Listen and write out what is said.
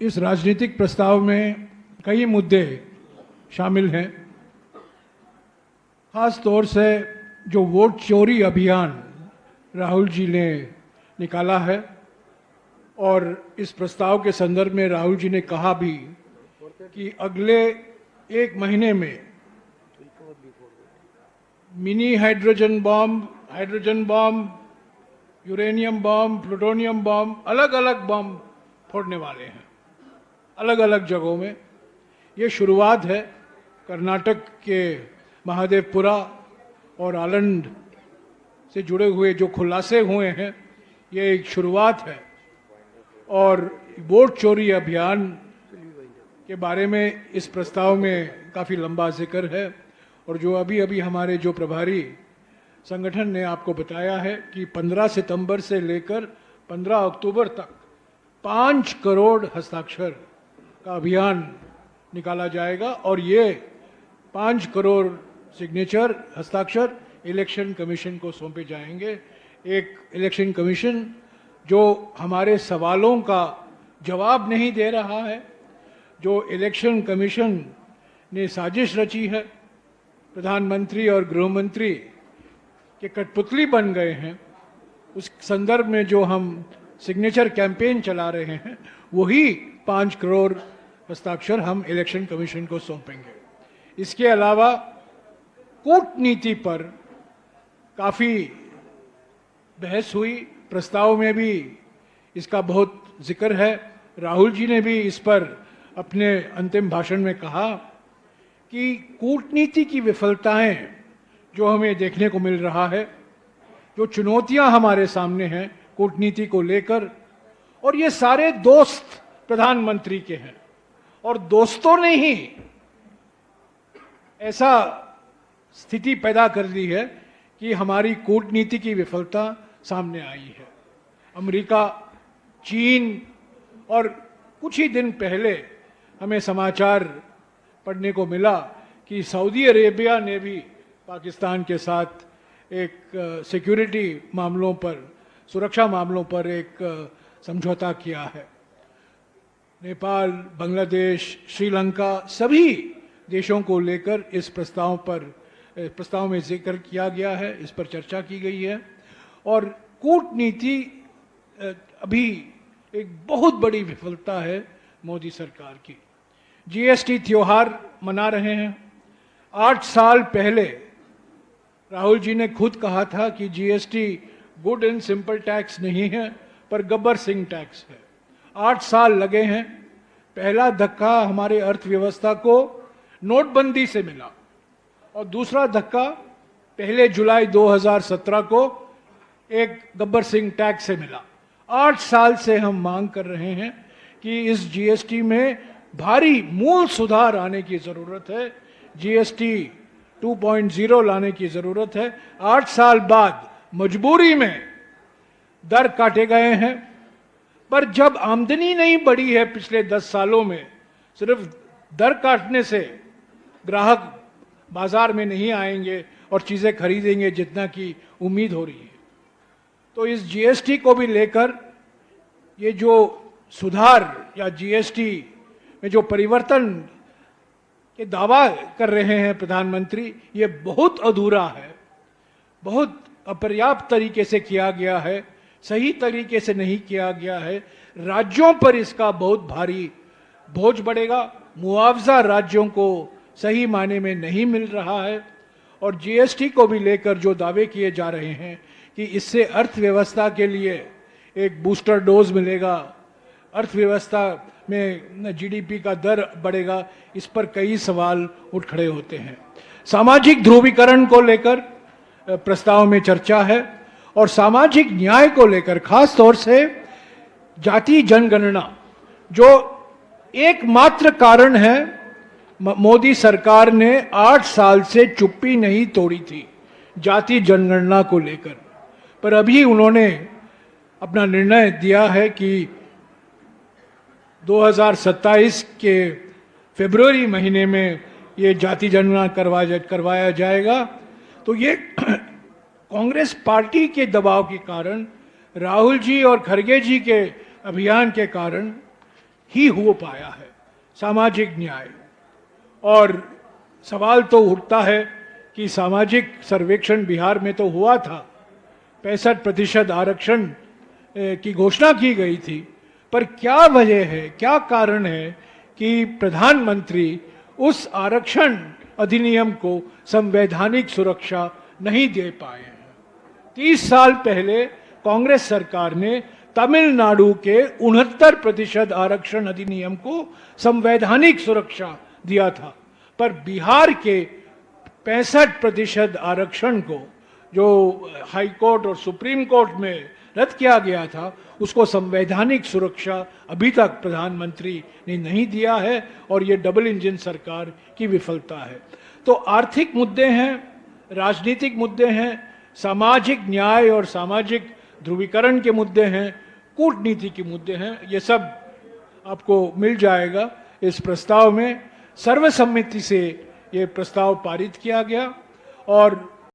इस राजनीतिक प्रस्ताव में कई मुद्दे शामिल हैं। खास तौर से जो वोट चोरी अभियान राहुल जी ने निकाला है और इस प्रस्ताव के संदर्भ में राहुल जी ने कहा भी कि अगले 1 महीने में mini hydrogen bomb, uranium bomb, plutonium bomb, अलग अलग बॉम्ब फोड़ने वाले हैं अलग अलग जगहों में। ये शुरुआत है। कर्नाटक के महादेवपुरा और आलंद से जुड़े हुए जो खुलासे हुए हैं, ये एक शुरुआत है। और वोट चोरी अभियान के बारे में इस प्रस्ताव में काफ़ी लंबा जिक्र है। और जो अभी अभी हमारे जो प्रभारी संगठन ने आपको बताया है कि 15 सितंबर से लेकर 15 अक्टूबर तक 5 करोड़ हस्ताक्षर का अभियान निकाला जाएगा और ये 5 करोड़ सिग्नेचर हस्ताक्षर इलेक्शन कमीशन को सौंपे जाएंगे। एक इलेक्शन कमीशन जो हमारे सवालों का जवाब नहीं दे रहा है, जो इलेक्शन कमीशन ने साजिश रची है, प्रधानमंत्री और गृह मंत्री के कठपुतली बन गए हैं, उस संदर्भ में जो हम सिग्नेचर कैंपेन चला रहे हैं, वही 5 करोड़ हस्ताक्षर हम इलेक्शन कमीशन को सौंपेंगे। इसके अलावा कूटनीति पर काफ़ी बहस हुई, प्रस्ताव में भी इसका बहुत जिक्र है। राहुल जी ने भी इस पर अपने अंतिम भाषण में कहा कि कूटनीति की विफलताएं जो हमें देखने को मिल रहा है, जो चुनौतियां हमारे सामने हैं कूटनीति को लेकर, और ये सारे दोस्त प्रधानमंत्री के हैं और दोस्तों ने ही ऐसा स्थिति पैदा कर दी है कि हमारी कूटनीति की विफलता सामने आई है। अमेरिका, चीन और कुछ ही दिन पहले हमें समाचार पढ़ने को मिला कि सऊदी अरेबिया ने भी पाकिस्तान के साथ एक सिक्योरिटी मामलों पर, सुरक्षा मामलों पर एक समझौता किया है। नेपाल, बांग्लादेश, श्रीलंका, सभी देशों को लेकर इस प्रस्ताव में जिक्र किया गया है, इस पर चर्चा की गई है। और कूटनीति अभी एक बहुत बड़ी विफलता है मोदी सरकार की। जीएसटी त्योहार मना रहे हैं। 8 साल पहले राहुल जी ने खुद कहा था कि GST good and simple tax नहीं है पर गब्बर सिंह टैक्स है। 8 साल लगे हैं। पहला धक्का हमारे अर्थव्यवस्था को नोटबंदी से मिला और दूसरा धक्का 1 जुलाई 2017 को एक गब्बर सिंह टैक्स से मिला। 8 साल से हम मांग कर रहे हैं कि इस जीएसटी में भारी मूल सुधार आने की जरूरत है। जीएसटी 2.0 लाने की जरूरत है। 8 साल बाद मजबूरी में दर काटे गए हैं, पर जब आमदनी नहीं बढ़ी है पिछले 10 सालों में, सिर्फ दर काटने से ग्राहक बाजार में नहीं आएंगे और चीजें खरीदेंगे जितना की उम्मीद हो रही है। तो इस जीएसटी को भी लेकर ये जो सुधार या जीएसटी में जो परिवर्तन के दावा कर रहे हैं प्रधानमंत्री, ये बहुत अधूरा है, बहुत अपर्याप्त तरीके से किया गया है, सही तरीके से नहीं किया गया है। राज्यों पर इसका बहुत भारी बोझ बढ़ेगा। मुआवजा राज्यों को सही मायने में नहीं मिल रहा है। और जीएसटी को भी लेकर जो दावे किए जा रहे हैं कि इससे अर्थव्यवस्था के लिए एक बूस्टर डोज मिलेगा, अर्थव्यवस्था में जीडीपी का दर बढ़ेगा, इस पर कई सवाल उठ खड़े होते हैं। सामाजिक ध्रुवीकरण को लेकर प्रस्ताव में चर्चा है और सामाजिक न्याय को लेकर खास तौर से जाति जनगणना जो एकमात्र कारण है। मोदी सरकार ने 8 साल से चुप्पी नहीं तोड़ी थी जाति जनगणना को लेकर, पर अभी उन्होंने अपना निर्णय दिया है कि 2027 के फरवरी महीने में ये जाति जनगणना करवाया जाएगा। तो ये कांग्रेस पार्टी के दबाव के कारण, राहुल जी और खड़गे जी के अभियान के कारण ही हो पाया है, सामाजिक न्याय। और सवाल तो उठता है कि सामाजिक सर्वेक्षण बिहार में तो हुआ था, 65% आरक्षण की घोषणा की गई थी, पर क्या वजह है, क्या कारण है कि प्रधानमंत्री उस आरक्षण अधिनियम को संवैधानिक सुरक्षा नहीं दे पाए हैं। 30 साल पहले कांग्रेस सरकार ने तमिलनाडु के 69% आरक्षण अधिनियम को संवैधानिक सुरक्षा दिया था, पर बिहार के 65% आरक्षण को जो हाई कोर्ट और सुप्रीम कोर्ट में रद्द किया गया था, उसको संवैधानिक सुरक्षा अभी तक प्रधानमंत्री ने नहीं दिया है, और ये डबल इंजन सरकार की विफलता है। तो आर्थिक मुद्दे हैं, राजनीतिक मुद्दे हैं, सामाजिक न्याय और सामाजिक ध्रुवीकरण के मुद्दे हैं, कूटनीति के मुद्दे हैं, ये सब आपको मिल जाएगा इस प्रस्ताव में। सर्वसम्मति से ये प्रस्ताव पारित किया गया और